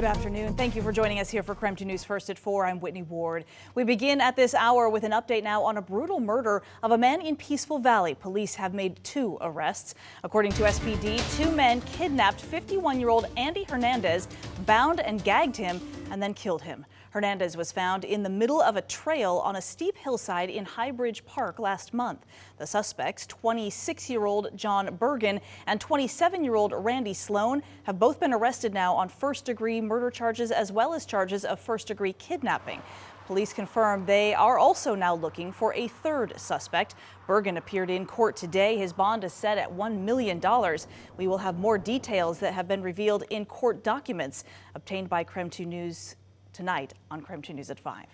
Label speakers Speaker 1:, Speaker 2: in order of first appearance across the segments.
Speaker 1: Good afternoon. Thank you for joining us here for KREM 2 News First at 4. I'm Whitney Ward. We begin at this hour with an update now on a brutal murder of a man in Peaceful Valley. Police have made 2 arrests. According to SPD, 2 men kidnapped 51-year-old Andy Hernandez, bound and gagged him, and then killed him. Hernandez was found in the middle of a trail on a steep hillside in High Bridge Park last month. The suspects, 26-year-old John Bergen and 27-year-old Randy Sloan, have both been arrested now on first-degree murder charges as well as charges of first-degree kidnapping. Police confirm they are also now looking for a 3rd suspect. Bergen appeared in court today. His bond is set at $1 million. We will have more details that have been revealed in court documents obtained by KREM 2 News tonight on KREM 2 News at 5.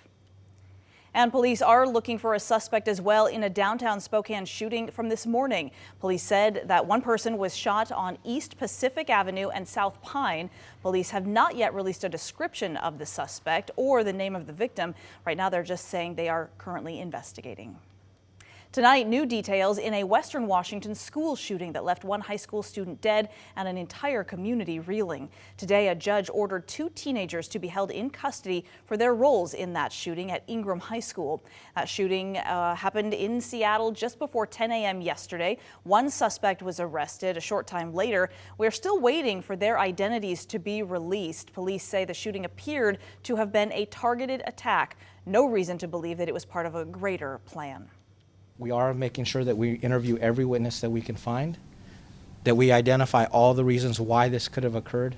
Speaker 1: And police are looking for a suspect as well in a downtown Spokane shooting from this morning. Police said that one person was shot on East Pacific Avenue and South Pine. Police have not yet released a description of the suspect or the name of the victim. Right now, they're just saying they are currently investigating. Tonight, new details in a Western Washington school shooting that left one high school student dead and an entire community reeling. Today, a judge ordered 2 teenagers to be held in custody for their roles in that shooting at Ingram High School. That shooting happened in Seattle just before 10 a.m. yesterday. One suspect was arrested a short time later. We're still waiting for their identities to be released. Police say the shooting appeared to have been a targeted attack. No reason to believe that it was part of a greater plan.
Speaker 2: We are making sure that we interview every witness that we can find, that we identify all the reasons why this could have occurred,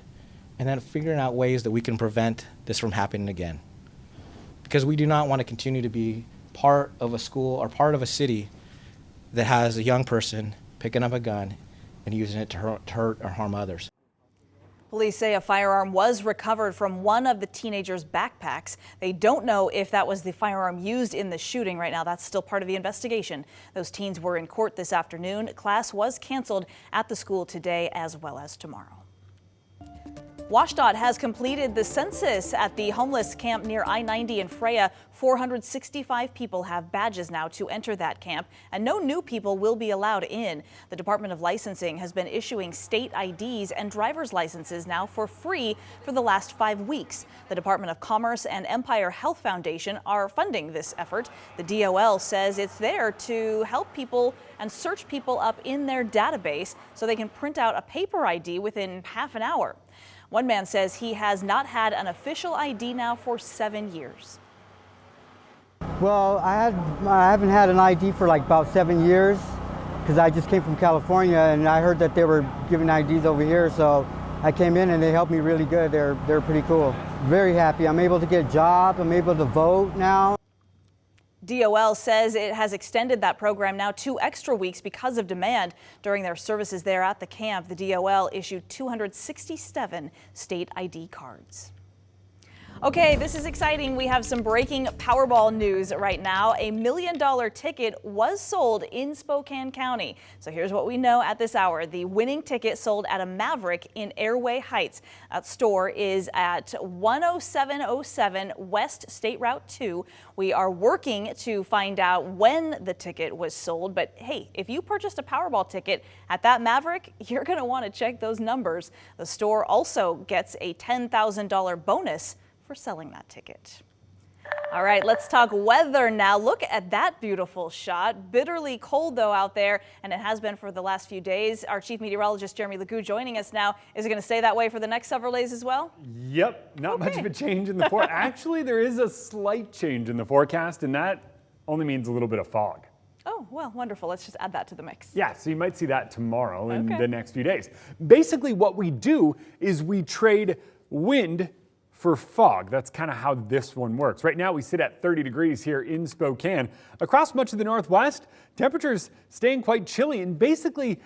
Speaker 2: and then figuring out ways that we can prevent this from happening again. Because we do not want to continue to be part of a school or part of a city that has a young person picking up a gun and using it to hurt or harm others.
Speaker 1: Police say a firearm was recovered from one of the teenagers' backpacks. They don't know if that was the firearm used in the shooting right now. That's still part of the investigation. Those teens were in court this afternoon. Class was canceled at the school today as well as tomorrow. WashDOT has completed the census at the homeless camp near I-90 in Freya. 465 people have badges now to enter that camp, and no new people will be allowed in. The Department of Licensing has been issuing state IDs and driver's licenses now for free for the last 5 weeks. The Department of Commerce and Empire Health Foundation are funding this effort. The DOL says it's there to help people and search people up in their database so they can print out a paper ID within half an hour. One man says he has not had an official ID now for 7 years.
Speaker 3: Well, I haven't had an ID for like about 7 years because I just came from California and I heard that they were giving IDs over here, so I came in and they helped me really good. They're pretty cool. Very happy. I'm able to get a job. I'm able to vote now.
Speaker 1: DOL says it has extended that program now 2 extra weeks because of demand. During their services there at the camp, the DOL issued 267 state ID cards. Okay, this is exciting. We have some breaking Powerball news right now. A $1 million ticket was sold in Spokane County. So here's what we know at this hour. The winning ticket sold at a Maverick in Airway Heights. That store is at 10707 West State Route 2. We are working to find out when the ticket was sold. But hey, if you purchased a Powerball ticket at that Maverick, you're going to want to check those numbers. The store also gets a $10,000 bonus for selling that ticket. All right, let's talk weather now. Look at that beautiful shot. Bitterly cold, though, out there, and it has been for the last few days. Our chief meteorologist, Jeremy Legou, joining us now. Is it going to stay that way for the next several days as well?
Speaker 4: Yep, not much of a change in the forecast. Actually, there is a slight change in the forecast, and that only means a little bit of fog.
Speaker 1: Oh, well, wonderful. Let's just add that to the mix.
Speaker 4: Yeah, so you might see that tomorrow in the next few days. Basically, what we do is we trade wind for fog. That's kind of how this one works. Right now we sit at 30 degrees here in Spokane. Across much of the Northwest, temperatures staying quite chilly, and basically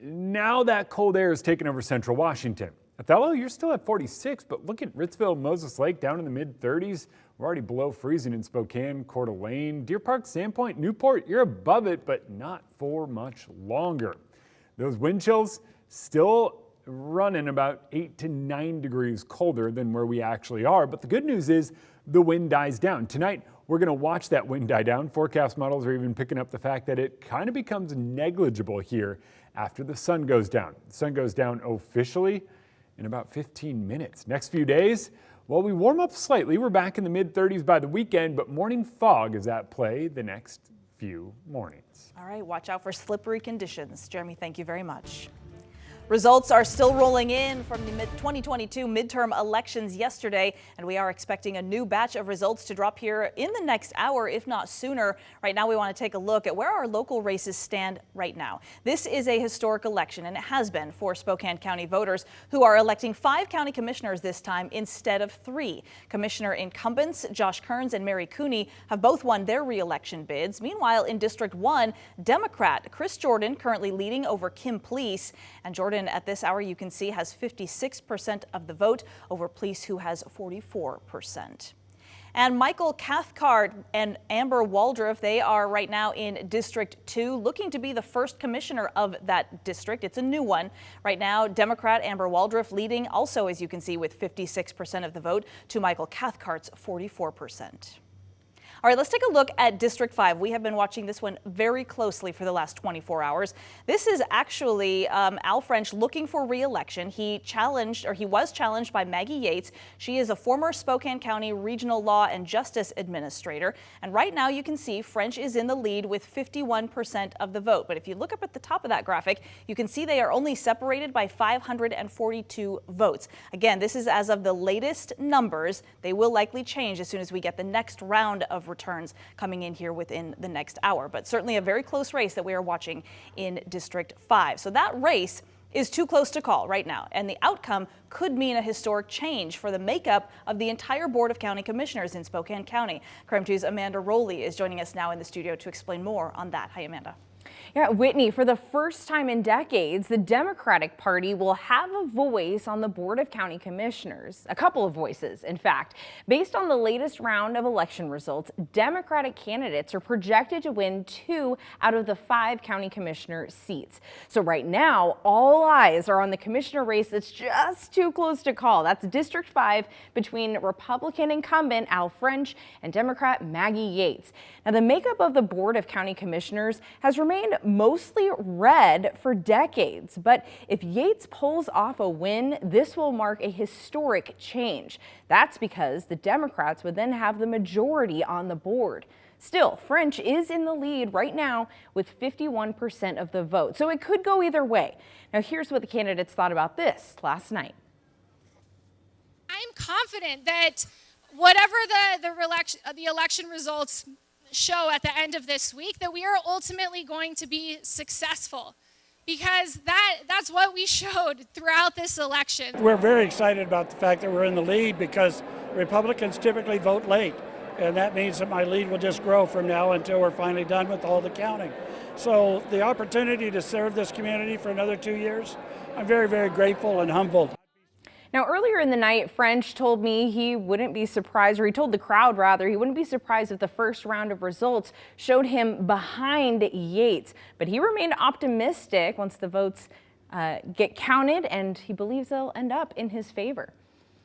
Speaker 4: now that cold air is taking over central Washington. Othello, you're still at 46, but look at Ritzville, Moses Lake down in the mid 30s. We're already below freezing in Spokane, Coeur d'Alene, Deer Park, Sandpoint, Newport, you're above it, but not for much longer. Those wind chills still running about 8 to 9 degrees colder than where we actually are. But the good news is the wind dies down. Tonight, we're going to watch that wind die down. Forecast models are even picking up the fact that it kind of becomes negligible here after the sun goes down. The sun goes down officially in about 15 minutes. Next few days, well, we warm up slightly. We're back in the mid-30s by the weekend, but morning fog is at play the next few mornings.
Speaker 1: All right, watch out for slippery conditions. Jeremy, thank you very much. Results are still rolling in from the 2022 midterm elections yesterday, and we are expecting a new batch of results to drop here in the next hour, if not sooner. Right now, we want to take a look at where our local races stand right now. This is a historic election, and it has been for Spokane County voters who are electing 5 county commissioners this time instead of 3. Commissioner incumbents Josh Kearns and Mary Cooney have both won their re-election bids. Meanwhile, in District 1, Democrat Chris Jordan currently leading over Kim Please, and Jordan at this hour, you can see, has 56% of the vote over Please, who has 44%. And Michael Cathcart and Amber Waldrop, they are right now in District 2, looking to be the first commissioner of that district. It's a new one. Right now, Democrat Amber Waldrop leading also, as you can see, with 56% of the vote to Michael Cathcart's 44%. All right, let's take a look at District 5. We have been watching this one very closely for the last 24 hours. This is actually Al French looking for re-election. He was challenged by Maggie Yates. She is a former Spokane County Regional Law and Justice Administrator. And right now you can see French is in the lead with 51% of the vote. But if you look up at the top of that graphic, you can see they are only separated by 542 votes. Again, this is as of the latest numbers. They will likely change as soon as we get the next round of returns coming in here within the next hour. But certainly a very close race that we are watching in District 5. So that race is too close to call right now, and the outcome could mean a historic change for the makeup of the entire Board of County Commissioners in Spokane County. KREM 2's Amanda Rowley is joining us now in the studio to explain more on that. Hi, Amanda.
Speaker 5: Yeah, Whitney, for the first time in decades, the Democratic Party will have a voice on the Board of County Commissioners. A couple of voices, in fact. Based on the latest round of election results, Democratic candidates are projected to win 2 out of the 5 county commissioner seats. So right now, all eyes are on the commissioner race that's just too close to call. That's District 5 between Republican incumbent Al French and Democrat Maggie Yates. Now, the makeup of the Board of County Commissioners has remained mostly red for decades, but if Yates pulls off a win, this will mark a historic change. That's because the Democrats would then have the majority on the board. Still, French is in the lead right now with 51% of the vote, so it could go either way. Now, here's what the candidates thought about this last night.
Speaker 6: I'm confident that whatever the election results show at the end of this week, that we are ultimately going to be successful, because that's what we showed throughout this election.
Speaker 7: We're very excited about the fact that we're in the lead, because Republicans typically vote late, and that means that my lead will just grow from now until we're finally done with all the counting. So the opportunity to serve this community for another 2 years, I'm very, very grateful and humbled.
Speaker 5: Now, earlier in the night, French told me he wouldn't be surprised, or he told the crowd rather, he wouldn't be surprised if the first round of results showed him behind Yates. But he remained optimistic once the votes get counted, and he believes they'll end up in his favor.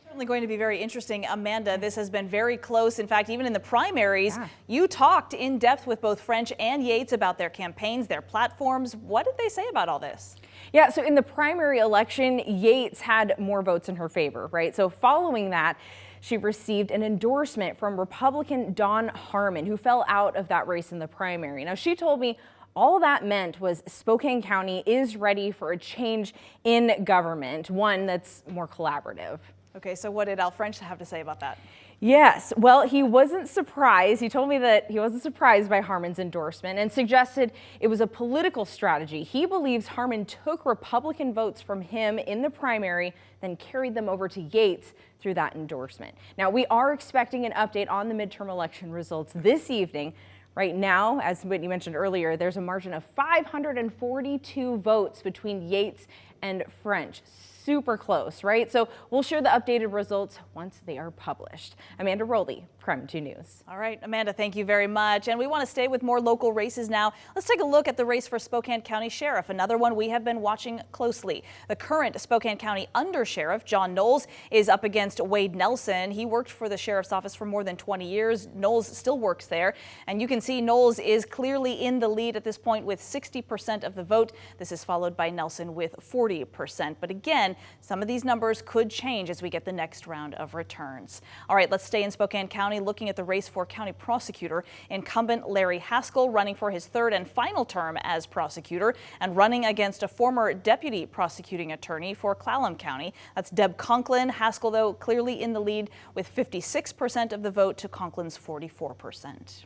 Speaker 1: Certainly going to be very interesting. Amanda, this has been very close. In fact, even in the primaries, you talked in depth with both French and Yates about their campaigns, their platforms. What did they say about all this?
Speaker 5: Yeah, so in the primary election, Yates had more votes in her favor, right? So following that, she received an endorsement from Republican Dawn Harmon, who fell out of that race in the primary. Now, she told me all that meant was Spokane County is ready for a change in government, one that's more collaborative.
Speaker 1: Okay, so what did Al French have to say about that?
Speaker 5: Yes, well, he wasn't surprised. He told me that he wasn't surprised by Harmon's endorsement and suggested it was a political strategy. He believes Harmon took Republican votes from him in the primary, then carried them over to Yates through that endorsement. Now, we are expecting an update on the midterm election results this evening. Right now, as Whitney mentioned earlier, there's a margin of 542 votes between Yates and French. Super close, right? So we'll share the updated results once they are published. Amanda Rowley, KREM 2 News.
Speaker 1: All right, Amanda, thank you very much. And we want to stay with more local races now. Let's take a look at the race for Spokane County Sheriff, another one we have been watching closely. The current Spokane County Undersheriff, John Knowles, is up against Wade Nelson. He worked for the Sheriff's Office for more than 20 years. Knowles still works there. And you can see Knowles is clearly in the lead at this point with 60% of the vote. This is followed by Nelson with 40%. 40%. But again, some of these numbers could change as we get the next round of returns. All right, let's stay in Spokane County, looking at the race for county prosecutor. Incumbent Larry Haskell running for his third and final term as prosecutor and running against a former deputy prosecuting attorney for Clallam County. That's Deb Conklin. Haskell, though, clearly in the lead with 56% of the vote to Conklin's 44%.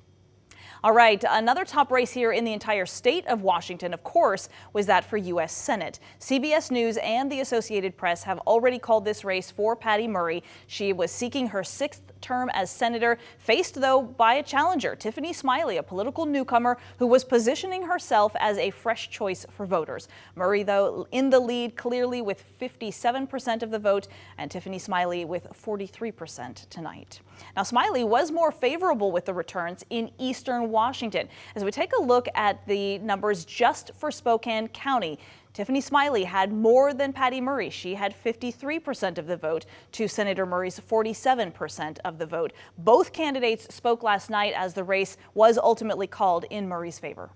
Speaker 1: All right, another top race here in the entire state of Washington, of course, was that for U.S. Senate. CBS News and the Associated Press have already called this race for Patty Murray. She was seeking her 6th term as senator, faced, though, by a challenger, Tiffany Smiley, a political newcomer who was positioning herself as a fresh choice for voters. Murray, though, in the lead clearly with 57% of the vote, and Tiffany Smiley with 43% tonight. Now, Smiley was more favorable with the returns in eastern Washington. As we take a look at the numbers just for Spokane County, Tiffany Smiley had more than Patty Murray. She had 53% of the vote to Senator Murray's 47% of the vote. Both candidates spoke last night as the race was ultimately called in Murray's favor.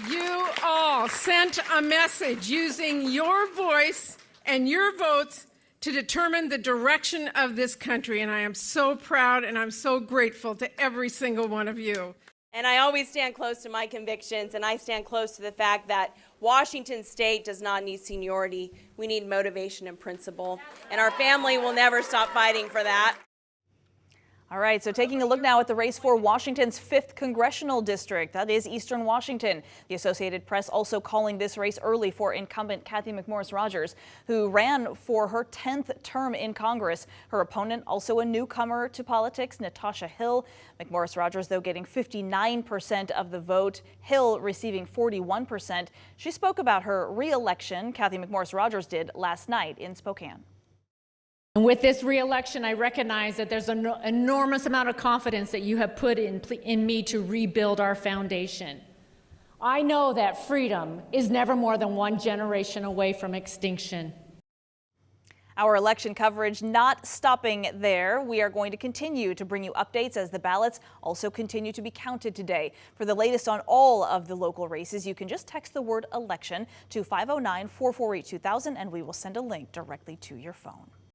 Speaker 8: You all sent a message using your voice and your votes to determine the direction of this country, and I am so proud and I'm so grateful to every single one of you.
Speaker 9: And I always stand close to my convictions, and I stand close to the fact that Washington State does not need seniority. We need motivation and principle, and our family will never stop fighting for that.
Speaker 1: All right, so taking a look now at the race for Washington's 5th congressional district, that is Eastern Washington. The Associated Press also calling this race early for incumbent Cathy McMorris-Rodgers, who ran for her 10th term in Congress. Her opponent, also a newcomer to politics, Natasha Hill. McMorris-Rodgers, though, getting 59% of the vote, Hill receiving 41%. She spoke about her re-election, Cathy McMorris-Rodgers did last night in Spokane.
Speaker 10: And with this re-election, I recognize that there's an enormous amount of confidence that you have put in me to rebuild our foundation. I know that freedom is never more than one generation away from extinction.
Speaker 1: Our election coverage not stopping there. We are going to continue to bring you updates as the ballots also continue to be counted today. For the latest on all of the local races, you can just text the word election to 509-448-2000 and we will send a link directly to your phone.